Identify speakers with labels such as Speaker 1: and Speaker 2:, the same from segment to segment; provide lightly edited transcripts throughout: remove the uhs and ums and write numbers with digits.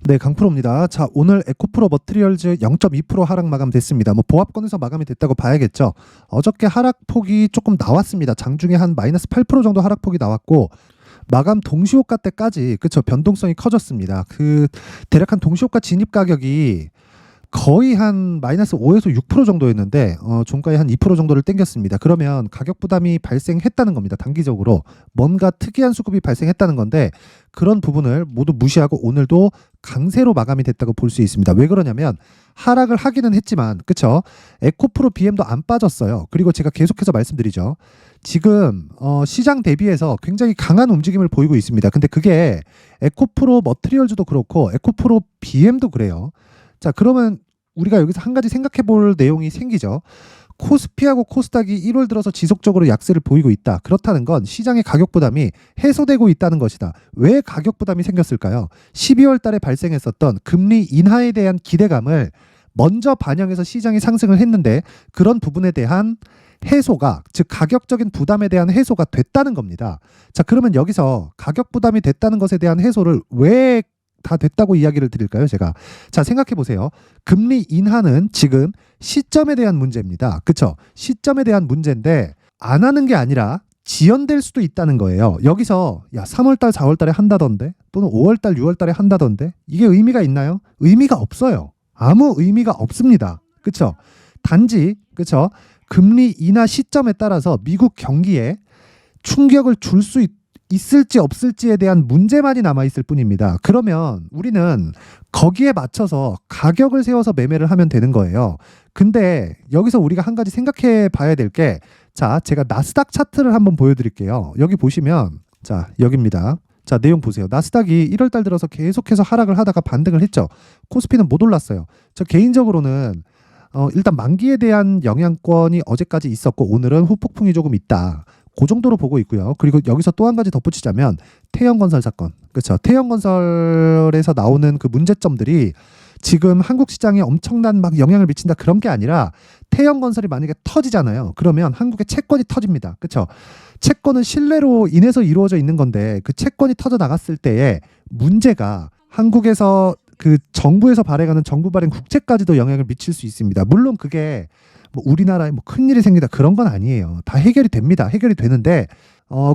Speaker 1: 네, 강프로입니다. 자, 오늘 에코프로 머티리얼즈 0.2% 하락 마감됐습니다. 뭐 보합권에서 마감이 됐다고 봐야겠죠. 어저께 하락폭이 조금 나왔습니다. 장중에 한 마이너스 8% 정도 하락폭이 나왔고 마감 동시호가 때까지 그쵸 변동성이 커졌습니다. 그 대략 한 동시호가 진입 가격이 거의 한 마이너스 5에서 6% 정도였는데 종가에 한 2% 정도를 땡겼습니다. 그러면 가격 부담이 발생했다는 겁니다. 단기적으로 뭔가 특이한 수급이 발생했다는 건데 그런 부분을 모두 무시하고 오늘도 강세로 마감이 됐다고 볼 수 있습니다. 왜 그러냐면 하락을 하기는 했지만 그쵸 에코프로 BM도 안 빠졌어요. 그리고 제가 계속해서 말씀드리죠. 지금 시장 대비해서 굉장히 강한 움직임을 보이고 있습니다. 근데 그게 에코프로 머티리얼즈도 그렇고 에코프로 BM도 그래요. 자, 그러면 우리가 여기서 한 가지 생각해 볼 내용이 생기죠. 코스피하고 코스닥이 1월 들어서 지속적으로 약세를 보이고 있다. 그렇다는 건 시장의 가격 부담이 해소되고 있다는 것이다. 왜 가격 부담이 생겼을까요? 12월 달에 발생했었던 금리 인하에 대한 기대감을 먼저 반영해서 시장이 상승을 했는데 그런 부분에 대한 해소가, 즉 가격적인 부담에 대한 해소가 됐다는 겁니다. 자, 그러면 여기서 가격 부담이 됐다는 것에 대한 해소를 왜 다 됐다고 이야기를 드릴까요? 제가 자 생각해 보세요. 금리 인하는 지금 시점에 대한 문제입니다. 그쵸? 시점에 대한 문제인데 안 하는 게 아니라 지연될 수도 있다는 거예요. 여기서 야 3월달 4월달에 한다던데 또는 5월달 6월달에 한다던데 이게 의미가 있나요? 의미가 없어요. 아무 의미가 없습니다. 그쵸? 단지 그쵸? 금리 인하 시점에 따라서 미국 경기에 충격을 줄 수 있을지 없을지에 대한 문제만이 남아있을 뿐입니다. 그러면 우리는 거기에 맞춰서 가격을 세워서 매매를 하면 되는 거예요. 근데 여기서 우리가 한 가지 생각해 봐야 될 게 자, 제가 나스닥 차트를 한번 보여드릴게요. 여기 보시면 자, 여기입니다. 자, 내용 보세요. 나스닥이 1월 달 들어서 계속해서 하락을 하다가 반등을 했죠. 코스피는 못 올랐어요. 저 개인적으로는 일단 만기에 대한 영향권이 어제까지 있었고 오늘은 후폭풍이 조금 있다. 그 정도로 보고 있고요. 그리고 여기서 또 한 가지 덧붙이자면 태형건설 사건, 그렇죠? 태형건설에서 나오는 그 문제점들이 지금 한국 시장에 엄청난 막 영향을 미친다 그런 게 아니라 태형건설이 만약에 터지잖아요. 그러면 한국의 채권이 터집니다. 그렇죠? 채권은 신뢰로 인해서 이루어져 있는 건데 그 채권이 터져 나갔을 때의 문제가 한국에서 그 정부에서 발행하는 정부 발행 국채까지도 영향을 미칠 수 있습니다. 물론 그게 뭐 우리나라에 뭐 큰일이 생기다 그런 건 아니에요. 다 해결이 됩니다. 해결이 되는데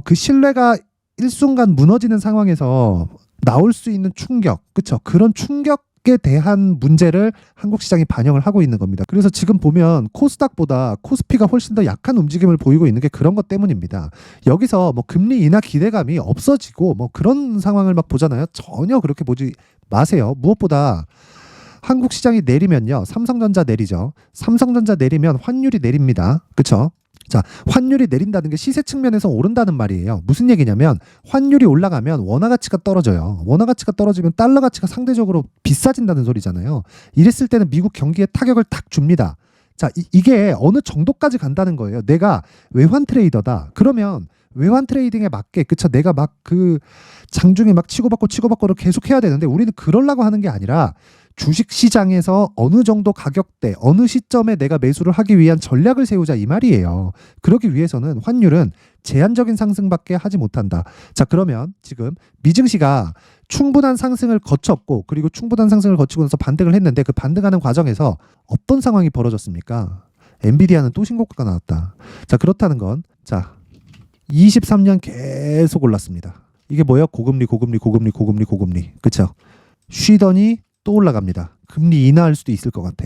Speaker 1: 그 신뢰가 일순간 무너지는 상황에서 나올 수 있는 충격, 그렇죠? 그런 충격에 대한 문제를 한국 시장이 반영을 하고 있는 겁니다. 그래서 지금 보면 코스닥보다 코스피가 훨씬 더 약한 움직임을 보이고 있는 게 그런 것 때문입니다. 여기서 뭐 금리 인하 기대감이 없어지고 뭐 그런 상황을 막 보잖아요. 전혀 그렇게 보지 마세요. 무엇보다 한국 시장이 내리면요. 삼성전자 내리죠. 삼성전자 내리면 환율이 내립니다. 그렇죠? 자, 환율이 내린다는 게 시세 측면에서 오른다는 말이에요. 무슨 얘기냐면 환율이 올라가면 원화 가치가 떨어져요. 원화 가치가 떨어지면 달러 가치가 상대적으로 비싸진다는 소리잖아요. 이랬을 때는 미국 경기에 타격을 딱 줍니다. 자, 이게 어느 정도까지 간다는 거예요. 내가 외환 트레이더다. 그러면 외환 트레이딩에 맞게 그쵸 내가 막 그 장중에 막 치고받고를 계속 해야 되는데 우리는 그러려고 하는 게 아니라 주식 시장에서 어느 정도 가격대 어느 시점에 내가 매수를 하기 위한 전략을 세우자 이 말이에요. 그러기 위해서는 환율은 제한적인 상승밖에 하지 못한다. 자, 그러면 지금 미증시가 충분한 상승을 거쳤고 그리고 충분한 상승을 거치고 나서 반등을 했는데 그 반등하는 과정에서 어떤 상황이 벌어졌습니까? 엔비디아는 또 신고가가 나왔다. 자, 그렇다는 건 자 23년 계속 올랐습니다. 이게 뭐예요? 고금리. 그쵸? 쉬더니 또 올라갑니다. 금리 인하할 수도 있을 것 같아.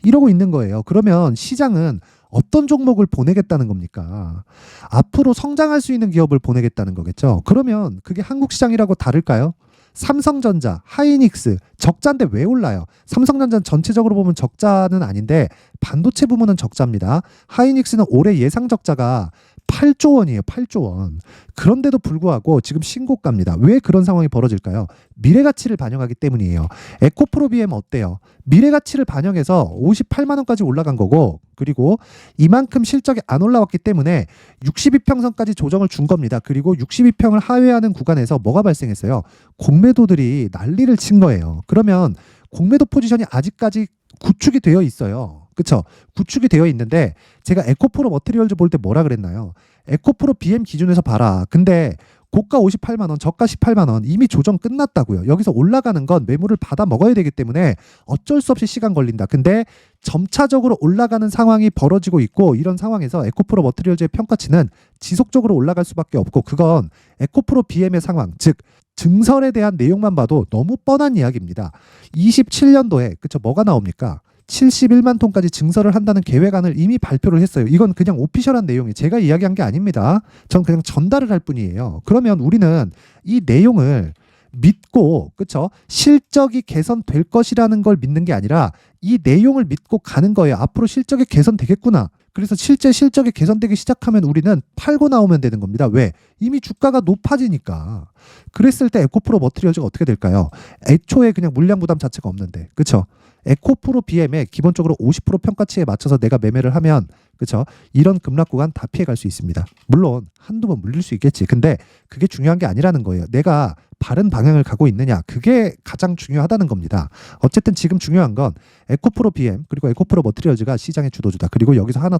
Speaker 1: 이러고 있는 거예요. 그러면 시장은 어떤 종목을 보내겠다는 겁니까? 앞으로 성장할 수 있는 기업을 보내겠다는 거겠죠. 그러면 그게 한국 시장이라고 다를까요? 삼성전자, 하이닉스 적자인데 왜 올라요? 삼성전자는 전체적으로 보면 적자는 아닌데 반도체 부문은 적자입니다. 하이닉스는 올해 예상 적자가 8조 원이에요. 8조 원. 그런데도 불구하고 지금 신고가입니다. 왜 그런 상황이 벌어질까요? 미래 가치를 반영하기 때문이에요. 에코프로 BM 어때요? 미래 가치를 반영해서 58만 원까지 올라간 거고 그리고 이만큼 실적이 안 올라왔기 때문에 62평선까지 조정을 준 겁니다. 그리고 62평을 하회하는 구간에서 뭐가 발생했어요? 공매도들이 난리를 친 거예요. 그러면 공매도 포지션이 아직까지 구축이 되어 있어요. 그쵸? 구축이 되어 있는데 제가 에코프로 머티리얼즈 볼 때 뭐라 그랬나요? 에코프로 BM 기준에서 봐라. 근데 고가 58만 원, 저가 18만 원 이미 조정 끝났다고요. 여기서 올라가는 건 매물을 받아 먹어야 되기 때문에 어쩔 수 없이 시간 걸린다. 근데 점차적으로 올라가는 상황이 벌어지고 있고 이런 상황에서 에코프로 머티리얼즈의 평가치는 지속적으로 올라갈 수밖에 없고 그건 에코프로 BM의 상황, 즉 증설에 대한 내용만 봐도 너무 뻔한 이야기입니다. 27년도에 그쵸 뭐가 나옵니까? 71만 톤까지 증설을 한다는 계획안을 이미 발표를 했어요. 이건 그냥 오피셜한 내용이 제가 이야기한 게 아닙니다. 전 그냥 전달을 할 뿐이에요. 그러면 우리는 이 내용을 믿고 그쵸 실적이 개선될 것이라는 걸 믿는 게 아니라 이 내용을 믿고 가는 거예요. 앞으로 실적이 개선되겠구나. 그래서 실제 실적이 개선되기 시작하면 우리는 팔고 나오면 되는 겁니다. 왜? 이미 주가가 높아지니까. 그랬을 때 에코프로 머티리얼즈가 어떻게 될까요? 애초에 그냥 물량 부담 자체가 없는데 그쵸? 에코프로 BM에 기본적으로 50% 평가치에 맞춰서 내가 매매를 하면 그쵸? 이런 급락 구간 다 피해갈 수 있습니다. 물론 한두 번 물릴 수 있겠지. 근데 그게 중요한 게 아니라는 거예요. 내가 바른 방향을 가고 있느냐 그게 가장 중요하다는 겁니다. 어쨌든 지금 중요한 건 에코프로 BM 그리고 에코프로 머티리얼즈가 시장의 주도주다. 그리고 여기서 하나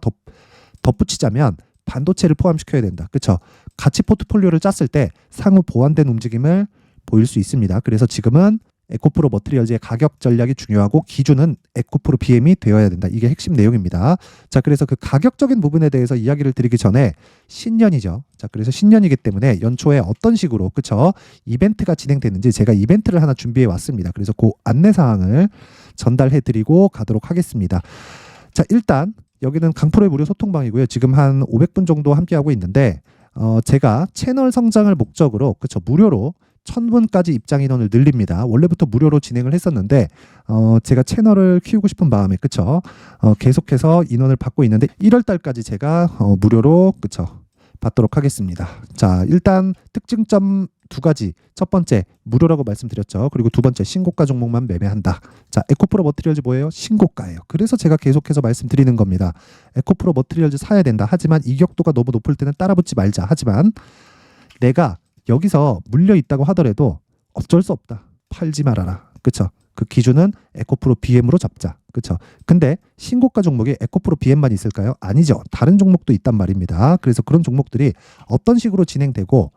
Speaker 1: 덧붙이자면 반도체를 포함시켜야 된다. 그쵸? 가치 포트폴리오를 짰을 때 상호 보완된 움직임을 보일 수 있습니다. 그래서 지금은 에코프로 머티리얼즈의 가격 전략이 중요하고 기준은 에코프로 BM이 되어야 된다. 이게 핵심 내용입니다. 자, 그래서 그 가격적인 부분에 대해서 이야기를 드리기 전에 신년이죠. 자, 그래서 신년이기 때문에 연초에 어떤 식으로 그쵸? 이벤트가 진행되는지 제가 이벤트를 하나 준비해 왔습니다. 그래서 그 안내 사항을 전달해 드리고 가도록 하겠습니다. 자, 일단 여기는 강프로의 무료 소통방이고요. 지금 한 500분 정도 함께하고 있는데 제가 채널 성장을 목적으로 그쵸? 무료로 1000분까지 입장 인원을 늘립니다. 원래부터 무료로 진행을 했었는데 제가 채널을 키우고 싶은 마음에 그쵸? 계속해서 인원을 받고 있는데 1월 달까지 제가 무료로 그쵸? 받도록 하겠습니다. 자, 일단 특징점 두 가지. 첫 번째 무료라고 말씀드렸죠. 그리고 두 번째 신고가 종목만 매매한다. 자, 에코프로 머티리얼즈 뭐예요? 신고가예요. 그래서 제가 계속해서 말씀드리는 겁니다. 에코프로 머티리얼즈 사야 된다. 하지만 이격도가 너무 높을 때는 따라붙지 말자. 하지만 내가 여기서 물려 있다고 하더라도 어쩔 수 없다. 팔지 말아라. 그쵸? 그 기준은 에코프로 BM으로 잡자. 그쵸? 근데 신고가 종목에 에코프로 BM만 있을까요? 아니죠. 다른 종목도 있단 말입니다. 그래서 그런 종목들이 어떤 식으로 진행되고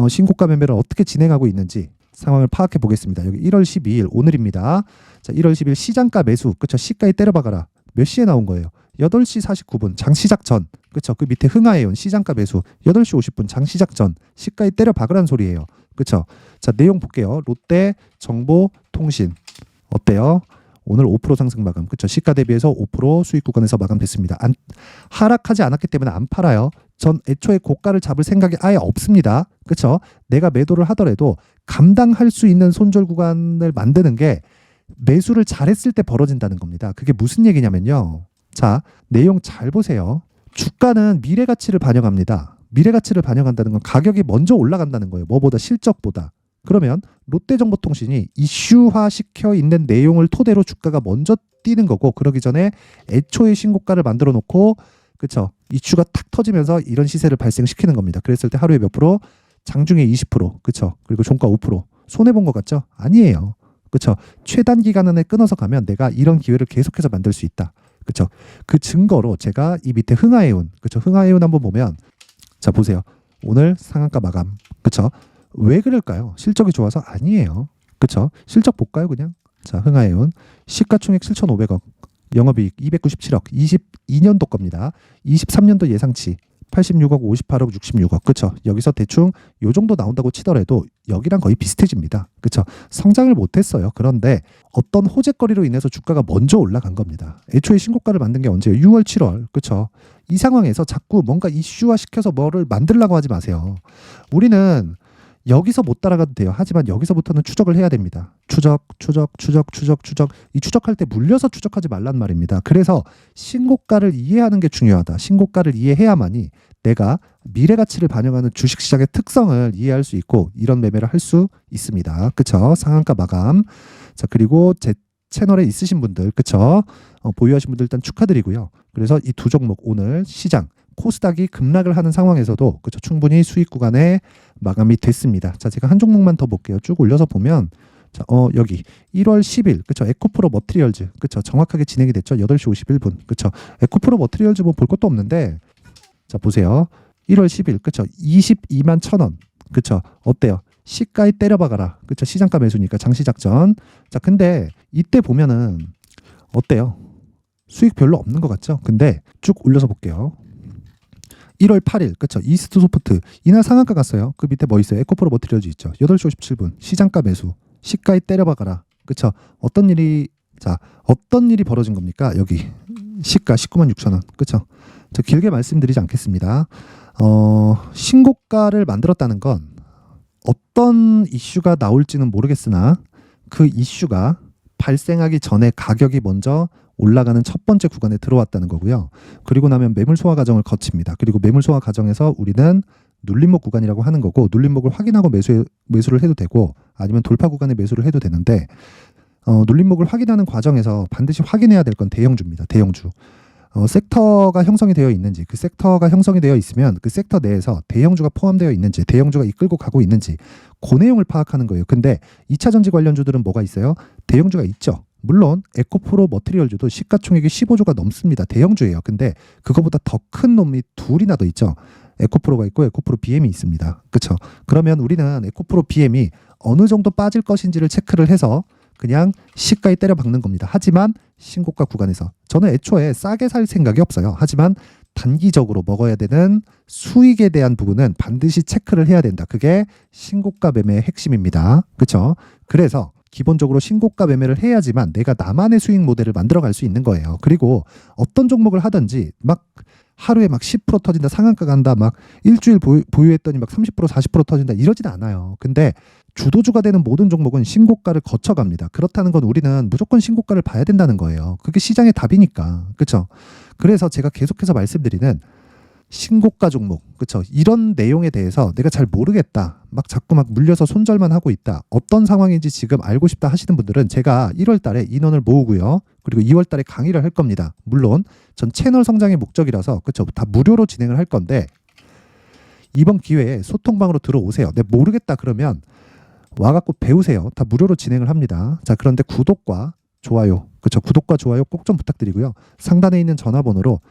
Speaker 1: 신고가 매매를 어떻게 진행하고 있는지 상황을 파악해 보겠습니다. 여기 1월 12일 오늘입니다. 자, 1월 10일 시장가 매수. 그쵸? 시가에 때려박아라. 몇 시에 나온 거예요? 8시 49분 장 시작 전. 그쵸? 그 밑에 흥하해온 시장가 매수 8시 50분 장 시작 전 시가에 때려 박으란 소리예요. 그쵸? 자, 내용 볼게요. 롯데 정보통신 어때요? 오늘 5% 상승 마감. 그쵸? 시가 대비해서 5% 수익 구간에서 마감됐습니다. 하락하지 않았기 때문에 안 팔아요. 전 애초에 고가를 잡을 생각이 아예 없습니다. 그쵸? 내가 매도를 하더라도 감당할 수 있는 손절 구간을 만드는 게 매수를 잘했을 때 벌어진다는 겁니다. 그게 무슨 얘기냐면요. 자, 내용 잘 보세요. 주가는 미래 가치를 반영합니다. 미래 가치를 반영한다는 건 가격이 먼저 올라간다는 거예요. 뭐보다 실적보다. 그러면 롯데정보통신이 이슈화 시켜 있는 내용을 토대로 주가가 먼저 뛰는 거고 그러기 전에 애초에 신고가를 만들어 놓고 그쵸? 이슈가 탁 터지면서 이런 시세를 발생시키는 겁니다. 그랬을 때 하루에 몇 프로? 장중에 20% 그쵸? 그리고 종가 5% 손해본 것 같죠? 아니에요. 그쵸? 최단 기간에 끊어서 가면 내가 이런 기회를 계속해서 만들 수 있다. 그쵸? 그 증거로 제가 이 밑에 흥하해운 그쵸? 흥하해운 한번 보면 자 보세요. 오늘 상한가 마감. 그쵸? 왜 그럴까요? 실적이 좋아서 아니에요. 그쵸? 실적 볼까요 그냥? 자, 흥하해운 시가총액 7,500억 영업이익 297억 22년도 겁니다. 23년도 예상치 86억 58억 66억 그쵸? 여기서 대충 요 정도 나온다고 치더라도 여기랑 거의 비슷해집니다. 그쵸? 성장을 못했어요. 그런데 어떤 호재거리로 인해서 주가가 먼저 올라간 겁니다. 애초에 신고가를 만든 게 언제예요? 6월 7월 그쵸? 이 상황에서 자꾸 뭔가 이슈화 시켜서 뭐를 만들려고 하지 마세요. 우리는 여기서 못 따라가도 돼요. 하지만 여기서부터는 추적을 해야 됩니다. 추적. 이 추적할 때 물려서 추적하지 말란 말입니다. 그래서 신고가를 이해하는 게 중요하다. 신고가를 이해해야만이 내가 미래 가치를 반영하는 주식시장의 특성을 이해할 수 있고 이런 매매를 할 수 있습니다. 그쵸? 상한가 마감. 자, 그리고 제 채널에 있으신 분들, 그쵸? 보유하신 분들 일단 축하드리고요. 그래서 이 두 종목 오늘 시장 코스닥이 급락을 하는 상황에서도 그쵸? 충분히 수익 구간에 마감이 됐습니다. 자, 제가 한 종목만 더 볼게요. 쭉 올려서 보면 자, 여기 1월 10일 그쵸? 에코프로 머티리얼즈 그쵸? 정확하게 진행이 됐죠. 8시 51분 그쵸? 에코프로 머티리얼즈 뭐 볼 것도 없는데 자, 보세요. 1월 10일 그쵸? 22만 1,000원 그쵸? 어때요? 시가에 때려박아라. 그쵸? 시장가 매수니까 장시작전. 자, 근데 이때 보면은 어때요? 수익 별로 없는 것 같죠? 근데 쭉 올려서 볼게요. 1월 8일, 그쵸? 이스트 소프트. 이날 상한가 갔어요. 그 밑에 뭐 있어요? 에코프로 머티리얼즈 있죠? 8시 57분. 시장가 매수. 시가에 때려박아라. 그쵸? 어떤 일이 벌어진 겁니까? 여기. 시가 19만 6천 원. 그쵸? 저 길게 말씀드리지 않겠습니다. 신고가를 만들었다는 건 어떤 이슈가 나올지는 모르겠으나 그 이슈가 발생하기 전에 가격이 먼저 올라가는 첫 번째 구간에 들어왔다는 거고요. 그리고 나면 매물 소화 과정을 거칩니다. 그리고 매물 소화 과정에서 우리는 눌림목 구간이라고 하는 거고, 눌림목을 확인하고 매수를 해도 되고, 아니면 돌파 구간에 매수를 해도 되는데, 눌림목을 확인하는 과정에서 반드시 확인해야 될 건 대형주입니다. 대형주. 섹터가 형성이 되어 있는지, 그 섹터가 형성이 되어 있으면 그 섹터 내에서 대형주가 포함되어 있는지, 대형주가 이끌고 가고 있는지, 그 내용을 파악하는 거예요. 근데 2차 전지 관련주들은 뭐가 있어요? 대형주가 있죠. 물론 에코프로 머티리얼주도 시가총액이 15조가 넘습니다. 대형주예요. 근데 그거보다 더 큰 놈이 둘이나 더 있죠. 에코프로가 있고 에코프로 BM이 있습니다. 그렇죠? 그러면 우리는 에코프로 BM이 어느 정도 빠질 것인지를 체크를 해서 그냥 시가에 때려 박는 겁니다. 하지만 신고가 구간에서 저는 애초에 싸게 살 생각이 없어요. 하지만 단기적으로 먹어야 되는 수익에 대한 부분은 반드시 체크를 해야 된다. 그게 신고가 매매의 핵심입니다. 그렇죠? 그래서 기본적으로 신고가 매매를 해야지만 내가 나만의 수익 모델을 만들어갈 수 있는 거예요. 그리고 어떤 종목을 하든지 막 하루에 막 10% 터진다, 상한가 간다, 막 일주일 보유했더니 막 30% 40% 터진다, 이러진 않아요. 근데 주도주가 되는 모든 종목은 신고가를 거쳐갑니다. 그렇다는 건 우리는 무조건 신고가를 봐야 된다는 거예요. 그게 시장의 답이니까. 그렇죠? 그래서 제가 계속해서 말씀드리는 신고가 종목, 그렇죠? 이런 내용에 대해서 내가 잘 모르겠다, 막 자꾸 막 물려서 손절만 하고 있다, 어떤 상황인지 지금 알고 싶다 하시는 분들은 제가 1월 달에 인원을 모으고요. 그리고 2월 달에 강의를 할 겁니다. 물론 전 채널 성장의 목적이라서, 그렇죠? 다 무료로 진행을 할 건데 이번 기회에 소통방으로 들어오세요. 내가 모르겠다 그러면 와갖고 배우세요. 다 무료로 진행을 합니다. 자, 그런데 구독과 좋아요, 그렇죠? 구독과 좋아요 꼭 좀 부탁드리고요. 상단에 있는 전화번호로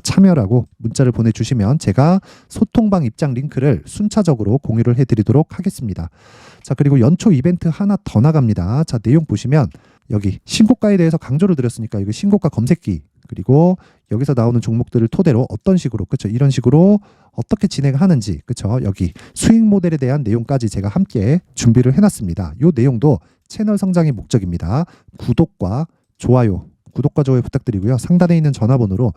Speaker 1: 참여라고 문자를 보내주시면 제가 소통방 입장 링크를 순차적으로 공유를 해드리도록 하겠습니다. 자, 그리고 연초 이벤트 하나 더 나갑니다. 자, 내용 보시면 여기 신고가에 대해서 강조를 드렸으니까 이거 신고가 검색기, 그리고 여기서 나오는 종목들을 토대로 어떤 식으로, 그렇죠? 이런 식으로 어떻게 진행하는지, 그렇죠? 여기 수익 모델에 대한 내용까지 제가 함께 준비를 해놨습니다. 이 내용도 채널 성장의 목적입니다. 구독과 좋아요 부탁드리고요. 상단에 있는 전화번호로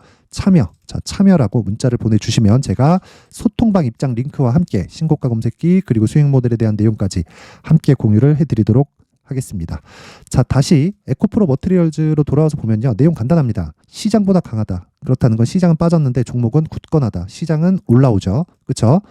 Speaker 1: 참여라고 문자를 보내주시면 제가 소통방 입장 링크와 함께 신고가 검색기, 그리고 수익 모델에 대한 내용까지 함께 공유를 해드리도록 하겠습니다. 자, 다시 에코프로 머티리얼즈로 돌아와서 보면요. 내용 간단합니다. 시장보다 강하다. 그렇다는 건 시장은 빠졌는데 종목은 굳건하다. 시장은 올라오죠. 그렇죠?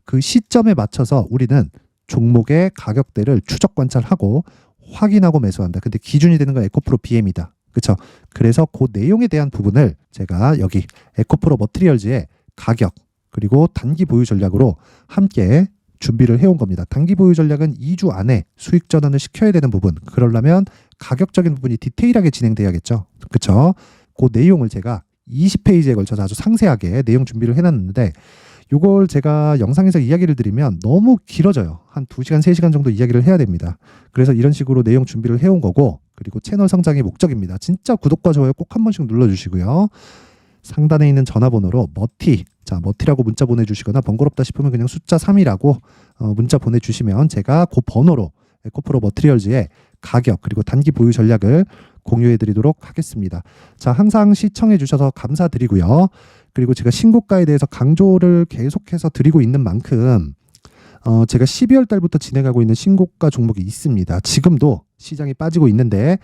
Speaker 1: 그 시점에 맞춰서 우리는 종목의 가격대를 추적 관찰하고 확인하고 매수한다. 근데 기준이 되는 건 에코프로 BM이다. 그렇죠? 그래서 그 내용에 대한 부분을 제가 여기 에코프로 머티리얼즈의 가격, 그리고 단기 보유 전략으로 함께 준비를 해온 겁니다. 단기 보유 전략은 2주 안에 수익 전환을 시켜야 되는 부분, 그러려면 가격적인 부분이 디테일하게 진행돼야겠죠. 그렇죠? 그 내용을 제가 20페이지에 걸쳐서 아주 상세하게 내용 준비를 해놨는데, 이걸 제가 영상에서 이야기를 드리면 너무 길어져요. 한 2시간, 3시간 정도 이야기를 해야 됩니다. 그래서 이런 식으로 내용 준비를 해온 거고, 그리고 채널 성장의 목적입니다. 진짜 구독과 좋아요 꼭 한 번씩 눌러주시고요. 상단에 있는 전화번호로 머티라고 문자 보내주시거나 번거롭다 싶으면 그냥 숫자 3이라고 문자 보내주시면 제가 그 번호로 에코프로 머티리얼즈의 가격, 그리고 단기 보유 전략을 공유해 드리도록 하겠습니다. 자, 항상 시청해 주셔서 감사드리고요. 그리고 제가 신고가에 대해서 강조를 계속해서 드리고 있는 만큼 제가 12월 달부터 진행하고 있는 신고가 종목이 있습니다. 지금도 시장이 빠지고 있는데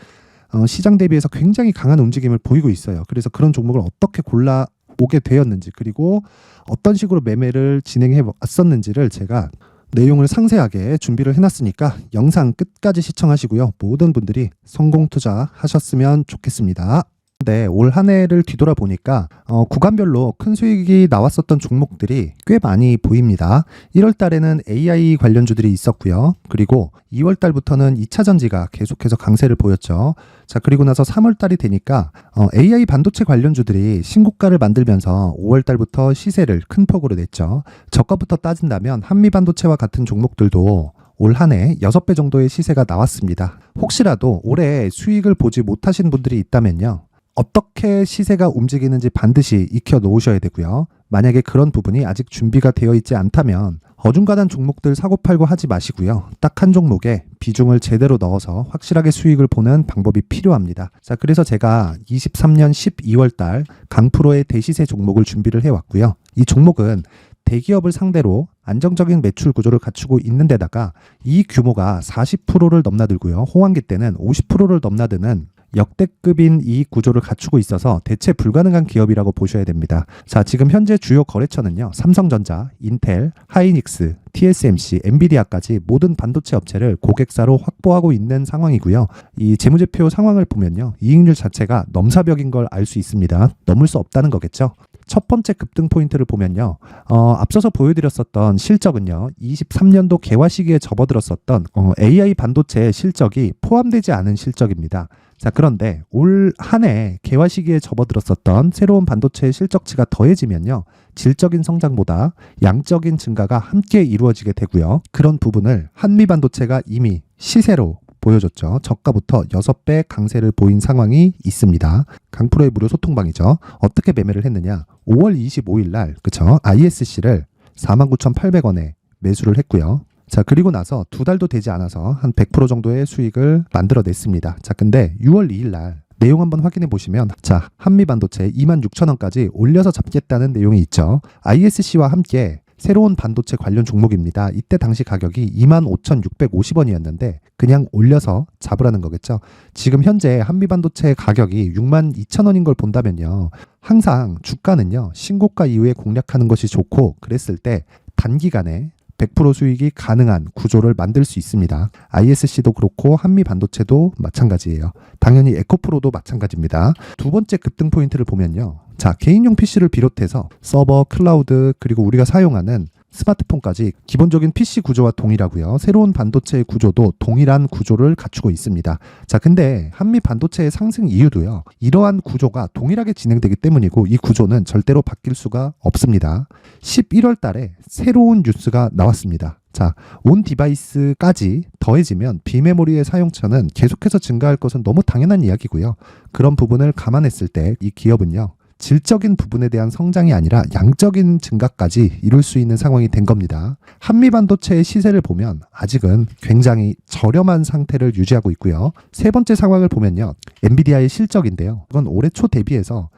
Speaker 1: 시장 대비해서 굉장히 강한 움직임을 보이고 있어요. 그래서 그런 종목을 어떻게 골라오게 되었는지, 그리고 어떤 식으로 매매를 진행해 왔었는지를 제가 내용을 상세하게 준비를 해놨으니까 영상 끝까지 시청하시고요. 모든 분들이 성공 투자하셨으면 좋겠습니다. 근데 올 한 해를 뒤돌아보니까 구간별로 큰 수익이 나왔었던 종목들이 꽤 많이 보입니다. 1월 달에는 AI 관련주들이 있었고요. 그리고 2월 달부터는 2차 전지가 계속해서 강세를 보였죠. 자, 그리고 나서 3월 달이 되니까 AI 반도체 관련주들이 신고가를 만들면서 5월 달부터 시세를 큰 폭으로 냈죠. 저가부터 따진다면 한미 반도체와 같은 종목들도 올 한 해 6배 정도의 시세가 나왔습니다. 혹시라도 올해 수익을 보지 못하신 분들이 있다면요. 어떻게 시세가 움직이는지 반드시 익혀 놓으셔야 되고요. 만약에 그런 부분이 아직 준비가 되어 있지 않다면 어중간한 종목들 사고팔고 하지 마시고요. 딱 한 종목에 비중을 제대로 넣어서 확실하게 수익을 보는 방법이 필요합니다. 자, 그래서 제가 23년 12월 달 강프로의 대시세 종목을 준비를 해왔고요. 이 종목은 대기업을 상대로 안정적인 매출 구조를 갖추고 있는 데다가 이 규모가 40%를 넘나들고요. 호황기 때는 50%를 넘나드는 역대급인 이익 구조를 갖추고 있어서 대체 불가능한 기업이라고 보셔야 됩니다. 자, 지금 현재 주요 거래처는요. 삼성전자, 인텔, 하이닉스, TSMC, 엔비디아까지 모든 반도체 업체를 고객사로 확보하고 있는 상황이고요. 이 재무제표 상황을 보면요. 이익률 자체가 넘사벽인 걸 알 수 있습니다. 넘을 수 없다는 거겠죠. 첫 번째 급등 포인트를 보면요. 앞서서 보여드렸었던 실적은요. 23년도 개화 시기에 접어들었었던 AI 반도체의 실적이 포함되지 않은 실적입니다. 자, 그런데 올 한 해 개화 시기에 접어들었었던 새로운 반도체의 실적치가 더해지면요. 질적인 성장보다 양적인 증가가 함께 이루어지게 되고요. 그런 부분을 한미 반도체가 이미 시세로 보여줬죠. 저가부터 6배 강세를 보인 상황이 있습니다. 강프로의 무료 소통방이죠. 어떻게 매매를 했느냐. 5월 25일 날 그쵸? ISC를 49,800원에 매수를 했고요. 자, 그리고 나서 2달도 되지 않아서 한 100% 정도의 수익을 만들어냈습니다. 자, 근데 6월 2일 날 내용 한번 확인해 보시면 자, 한미반도체 26,000원까지 올려서 잡겠다는 내용이 있죠. ISC와 함께 새로운 반도체 관련 종목입니다. 이때 당시 가격이 25,650원이었는데 그냥 올려서 잡으라는 거겠죠. 지금 현재 한미반도체 가격이 62,000원인 걸 본다면요. 항상 주가는요. 신고가 이후에 공략하는 것이 좋고 그랬을 때 단기간에 100% 수익이 가능한 구조를 만들 수 있습니다. ISC도 그렇고 한미반도체도 마찬가지예요. 당연히 에코프로도 마찬가지입니다. 두 번째 급등 포인트를 보면요. 자, 개인용 PC를 비롯해서 서버, 클라우드, 그리고 우리가 사용하는 스마트폰까지 기본적인 PC 구조와 동일하고요. 새로운 반도체의 구조도 동일한 구조를 갖추고 있습니다. 자, 근데 한미 반도체의 상승 이유도요. 이러한 구조가 동일하게 진행되기 때문이고 이 구조는 절대로 바뀔 수가 없습니다. 11월 달에 새로운 뉴스가 나왔습니다. 자, 온 디바이스까지 더해지면 비메모리의 사용처는 계속해서 증가할 것은 너무 당연한 이야기고요. 그런 부분을 감안했을 때 이 기업은요. 질적인 부분에 대한 성장이 아니라 양적인 증가까지 이룰 수 있는 상황이 된 겁니다. 한미반도체의 시세를 보면 아직은 굉장히 저렴한 상태를 유지하고 있고요. 세 번째 상황을 보면요. 엔비디아의 실적인데요. 이건 올해 초 대비해서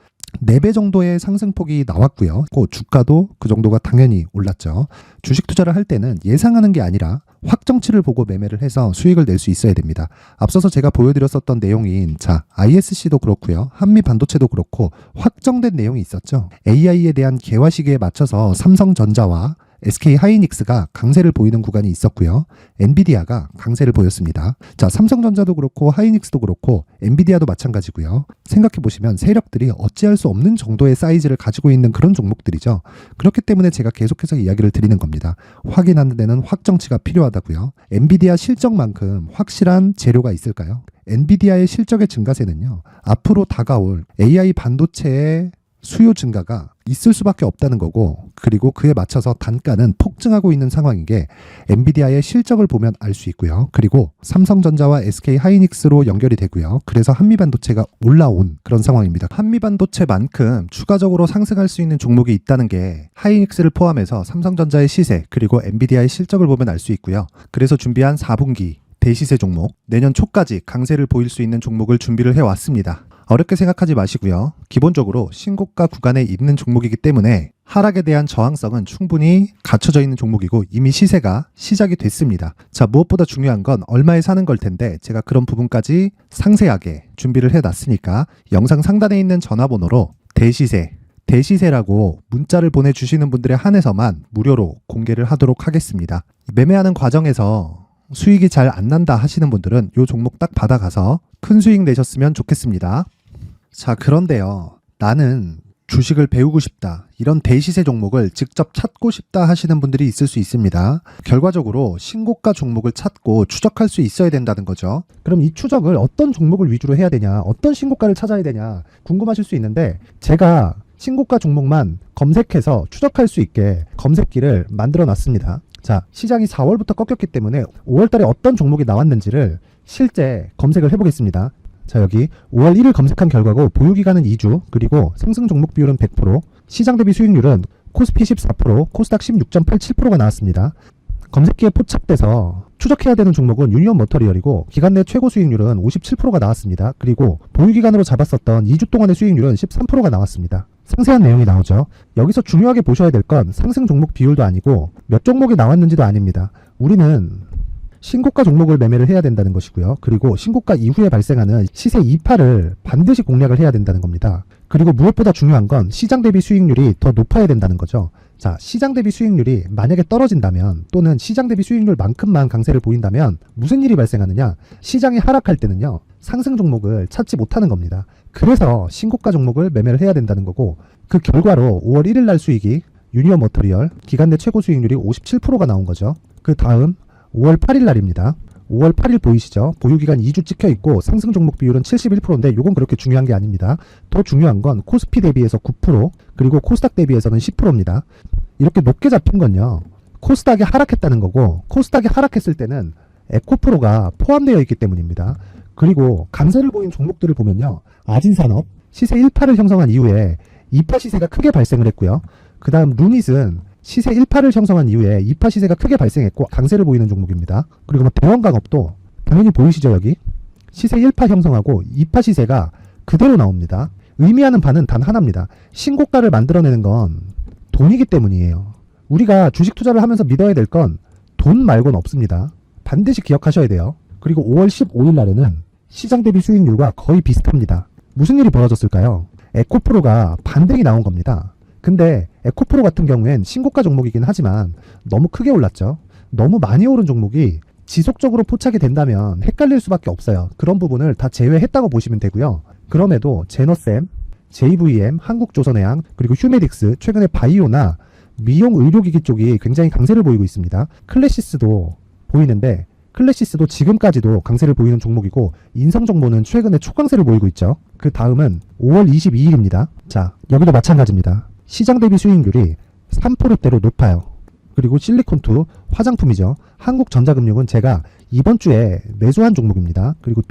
Speaker 1: 4배 정도의 상승폭이 나왔고요. 그 주가도 그 정도가 당연히 올랐죠. 주식 투자를 할 때는 예상하는 게 아니라 확정치를 보고 매매를 해서 수익을 낼 수 있어야 됩니다. 앞서서 제가 보여드렸었던 내용인 자, ISC도 그렇고요. 한미 반도체도 그렇고 확정된 내용이 있었죠. AI에 대한 개화 시기에 맞춰서 삼성전자와 SK 하이닉스가 강세를 보이는 구간이 있었고요. 엔비디아가 강세를 보였습니다. 자, 삼성전자도 그렇고 하이닉스도 그렇고 엔비디아도 마찬가지고요. 생각해 보시면 세력들이 어찌할 수 없는 정도의 사이즈를 가지고 있는 그런 종목들이죠. 그렇기 때문에 제가 계속해서 이야기를 드리는 겁니다. 확인하는 데는 확정치가 필요하다고요. 엔비디아 실적만큼 확실한 재료가 있을까요? 엔비디아의 실적의 증가세는요. 앞으로 다가올 AI 반도체의 수요 증가가 있을 수밖에 없다는 거고 그리고 그에 맞춰서 단가는 폭증하고 있는 상황인 게 엔비디아의 실적을 보면 알 수 있고요. 그리고 삼성전자와 SK 하이닉스로 연결이 되고요. 그래서 한미반도체가 올라온 그런 상황입니다. 한미반도체만큼 추가적으로 상승할 수 있는 종목이 있다는 게 하이닉스를 포함해서 삼성전자의 시세 그리고 엔비디아의 실적을 보면 알 수 있고요. 그래서 준비한 4분기 대시세 종목 내년 초까지 강세를 보일 수 있는 종목을 준비를 해왔습니다. 어렵게 생각하지 마시고요. 기본적으로 신고가 구간에 있는 종목이기 때문에 하락에 대한 저항성은 충분히 갖춰져 있는 종목이고 이미 시세가 시작이 됐습니다. 자, 무엇보다 중요한 건 얼마에 사는 걸 텐데 제가 그런 부분까지 상세하게 준비를 해놨으니까 영상 상단에 있는 전화번호로 대시세라고 문자를 보내주시는 분들에 한해서만 무료로 공개를 하도록 하겠습니다. 매매하는 과정에서 수익이 잘 안 난다 하시는 분들은 이 종목 딱 받아가서 큰 수익 내셨으면 좋겠습니다. 자, 그런데요. 나는 주식을 배우고 싶다. 이런 대시세 종목을 직접 찾고 싶다 하시는 분들이 있을 수 있습니다. 결과적으로 신고가 종목을 찾고 추적할 수 있어야 된다는 거죠. 그럼 이 추적을 어떤 종목을 위주로 해야 되냐, 어떤 신고가를 찾아야 되냐 궁금하실 수 있는데, 제가 신고가 종목만 검색해서 추적할 수 있게 검색기를 만들어 놨습니다. 자, 시장이 4월부터 꺾였기 때문에 5월 달에 어떤 종목이 나왔는지를 실제 검색을 해보겠습니다. 자, 여기 5월 1일 검색한 결과고 보유기간은 2주, 그리고 상승 종목 비율은 100%, 시장 대비 수익률은 코스피 14%, 코스닥 16.87%가 나왔습니다. 검색기에 포착돼서 추적해야 되는 종목은 유니온 머터리얼이고 기간 내 최고 수익률은 57%가 나왔습니다. 그리고 보유기간으로 잡았었던 2주 동안의 수익률은 13%가 나왔습니다. 상세한 내용이 나오죠. 여기서 중요하게 보셔야 될 건 상승 종목 비율도 아니고 몇 종목이 나왔는지도 아닙니다. 우리는 신고가 종목을 매매를 해야 된다는 것이고요. 그리고 신고가 이후에 발생하는 시세 이파를 반드시 공략을 해야 된다는 겁니다. 그리고 무엇보다 중요한 건 시장 대비 수익률이 더 높아야 된다는 거죠. 자, 시장 대비 수익률이 만약에 떨어진다면, 또는 시장 대비 수익률만큼만 강세를 보인다면 무슨 일이 발생하느냐? 시장이 하락할 때는요, 상승 종목을 찾지 못하는 겁니다. 그래서 신고가 종목을 매매를 해야 된다는 거고, 그 결과로 5월 1일 날 수익이 유니온 머터리얼 기간 내 최고 수익률이 57%가 나온 거죠. 그 다음 5월 8일 날입니다. 5월 8일 보이시죠? 보유기간 2주 찍혀 있고 상승 종목 비율은 71%인데 이건 그렇게 중요한 게 아닙니다. 더 중요한 건 코스피 대비해서 9%, 그리고 코스닥 대비해서는 10%입니다. 이렇게 높게 잡힌 건요, 코스닥이 하락했다는 거고, 코스닥이 하락했을 때는 에코프로가 포함되어 있기 때문입니다. 그리고 강세를 보인 종목들을 보면요, 아진산업 시세 1파를 형성한 이후에 2파 시세가 크게 발생을 했고요. 그 다음 루닛은 시세 1파를 형성한 이후에 2파 시세가 크게 발생했고 강세를 보이는 종목입니다. 그리고 뭐 대원강업도 당연히 보이시죠? 여기 시세 1파 형성하고 2파 시세가 그대로 나옵니다. 의미하는 바는 단 하나입니다. 신고가를 만들어내는 건 돈이기 때문이에요. 우리가 주식 투자를 하면서 믿어야 될 건 돈 말고는 없습니다. 반드시 기억하셔야 돼요. 그리고 5월 15일 날에는 시장 대비 수익률과 거의 비슷합니다. 무슨 일이 벌어졌을까요? 에코프로가 반등이 나온 겁니다. 근데 에코프로 같은 경우엔 신고가 종목이긴 하지만 너무 크게 올랐죠. 너무 많이 오른 종목이 지속적으로 포착이 된다면 헷갈릴 수밖에 없어요. 그런 부분을 다 제외했다고 보시면 되고요. 그럼에도 제너셈, JVM, 한국조선해양, 그리고 휴메딕스, 최근에 바이오나 미용 의료기기 쪽이 굉장히 강세를 보이고 있습니다. 클래시스도 보이는데, 클래시스도 지금까지도 강세를 보이는 종목이고, 인성정보는 최근에 초강세를 보이고 있죠. 그 다음은 5월 22일입니다. 자, 여기도 마찬가지입니다. 시장 대비 수익률이 3%대로 높아요. 그리고 실리콘2 화장품이죠. 한국전자금융은 제가 이번 주에 매수한 종목입니다. 그리고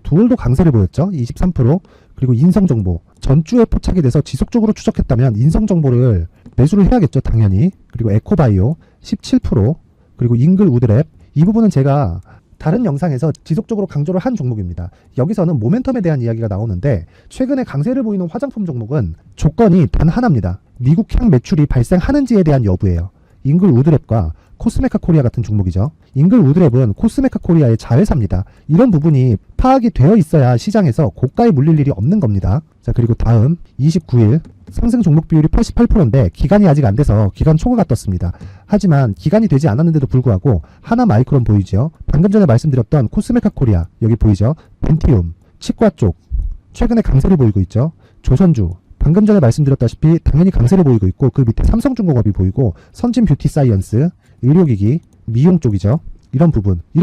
Speaker 1: 두올도 강세를 보였죠. 23%. 그리고 인성정보 전주에 포착이 돼서 지속적으로 추적했다면 인성정보를 매수를 해야겠죠. 당연히. 그리고 에코바이오 17%. 그리고 잉글우드랩, 이 부분은 제가 다른 영상에서 지속적으로 강조를 한 종목입니다. 여기서는 모멘텀에 대한 이야기가 나오는데, 최근에 강세를 보이는 화장품 종목은 조건이 단 하나입니다. 미국 향 매출이 발생하는지에 대한 여부예요. 잉글우드랩과 코스메카 코리아 같은 종목이죠. 잉글우드랩은 코스메카 코리아의 자회사입니다. 이런 부분이 파악이 되어 있어야 시장에서 고가에 물릴 일이 없는 겁니다. 자, 그리고 다음 29일 상승 종목 비율이 88%인데 기간이 아직 안 돼서 기간 초과가 떴습니다. 하지만 기간이 되지 않았는데도 불구하고 하나 마이크론 보이죠. 방금 전에 말씀드렸던 코스메카 코리아 여기 보이죠. 벤티움, 치과 쪽 최근에 강세를 보이고 있죠. 조선주 방금 전에 말씀드렸다시피 당연히 강세를 보이고 있고, 그 밑에 삼성중공업이 보이고, 선진 뷰티 사이언스, 의료기기, 미용 쪽이죠. 이런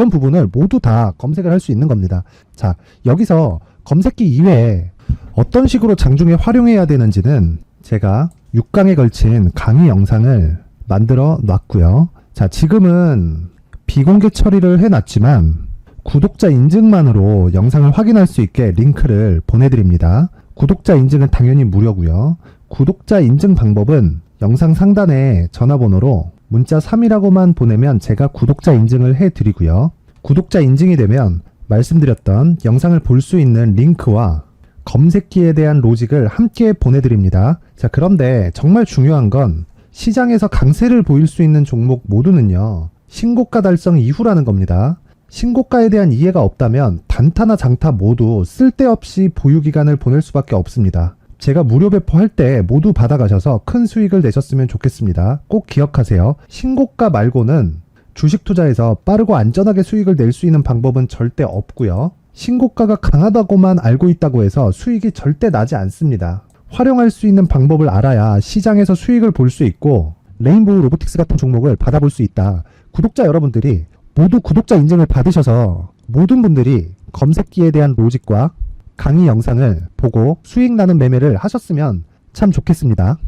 Speaker 1: 부분을 모두 다 검색을 할 수 있는 겁니다. 자, 여기서 검색기 이외에 어떤 식으로 장중에 활용해야 되는지는 제가 6강에 걸친 강의 영상을 만들어 놨고요. 자, 지금은 비공개 처리를 해놨지만 구독자 인증만으로 영상을 확인할 수 있게 링크를 보내드립니다. 구독자 인증은 당연히 무료고요. 구독자 인증 방법은 영상 상단에 전화번호로 문자 3이라고만 보내면 제가 구독자 인증을 해드리고요. 구독자 인증이 되면 말씀드렸던 영상을 볼 수 있는 링크와 검색기에 대한 로직을 함께 보내드립니다. 자, 그런데 정말 중요한 건 시장에서 강세를 보일 수 있는 종목 모두는요, 신고가 달성 이후라는 겁니다. 신고가에 대한 이해가 없다면 단타나 장타 모두 쓸데없이 보유기간을 보낼 수밖에 없습니다. 제가 무료 배포할 때 모두 받아가셔서 큰 수익을 내셨으면 좋겠습니다. 꼭 기억하세요. 신고가 말고는 주식 투자에서 빠르고 안전하게 수익을 낼 수 있는 방법은 절대 없고요. 신고가가 강하다고만 알고 있다고 해서 수익이 절대 나지 않습니다. 활용할 수 있는 방법을 알아야 시장에서 수익을 볼 수 있고 레인보우 로보틱스 같은 종목을 받아볼 수 있다. 구독자 여러분들이 모두 구독자 인증을 받으셔서 모든 분들이 검색기에 대한 로직과 강의 영상을 보고 수익 나는 매매를 하셨으면 참 좋겠습니다.